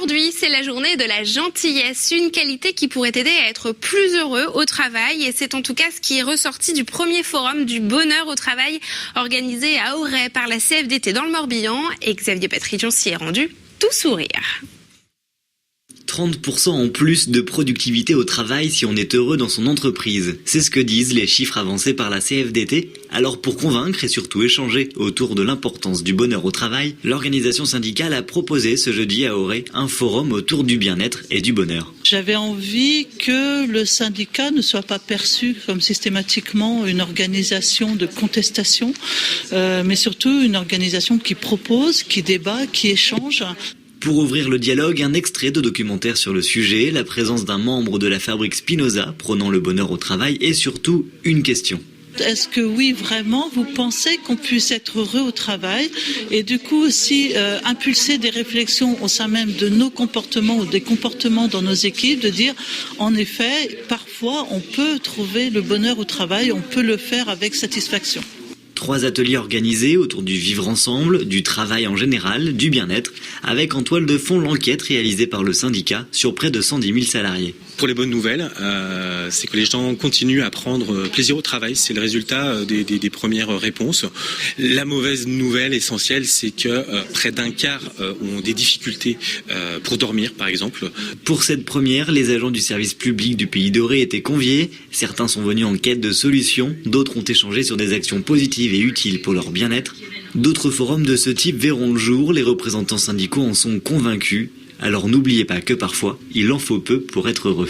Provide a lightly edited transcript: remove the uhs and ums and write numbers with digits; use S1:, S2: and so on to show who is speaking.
S1: Aujourd'hui, c'est la journée de la gentillesse, une qualité qui pourrait aider à être plus heureux au travail. Et c'est en tout cas ce qui est ressorti du premier forum du bonheur au travail organisé à Auray par la CFDT dans le Morbihan. Et Xavier Patricion s'y est rendu tout sourire.
S2: 30% en plus de productivité au travail si on est heureux dans son entreprise. C'est ce que disent les chiffres avancés par la CFDT. Alors pour convaincre et surtout échanger autour de l'importance du bonheur au travail, l'organisation syndicale a proposé ce jeudi à Auray un forum autour du bien-être et du bonheur.
S3: J'avais envie que le syndicat ne soit pas perçu comme systématiquement une organisation de contestation, mais surtout une organisation qui propose, qui débat, qui échange.
S2: Pour ouvrir le dialogue, un extrait de documentaire sur le sujet, la présence d'un membre de la fabrique Spinoza prônant le bonheur au travail et surtout une question.
S3: Est-ce que oui, vraiment, vous pensez qu'on puisse être heureux au travail et du coup aussi impulser des réflexions au sein même de nos comportements ou des comportements dans nos équipes, de dire en effet, parfois on peut trouver le bonheur au travail, on peut le faire avec satisfaction.
S2: 3 ateliers organisés autour du vivre ensemble, du travail en général, du bien-être, avec en toile de fond l'enquête réalisée par le syndicat sur près de 110 000 salariés.
S4: Pour les bonnes nouvelles, c'est que les gens continuent à prendre plaisir au travail. C'est le résultat des premières réponses. La mauvaise nouvelle essentielle, c'est que près d'un quart ont des difficultés pour dormir, par exemple.
S2: Pour cette première, les agents du service public du Pays d'Auray étaient conviés. Certains sont venus en quête de solutions, d'autres ont échangé sur des actions positives et utiles pour leur bien-être. D'autres forums de ce type verront le jour, les représentants syndicaux en sont convaincus. Alors n'oubliez pas que parfois, il en faut peu pour être heureux.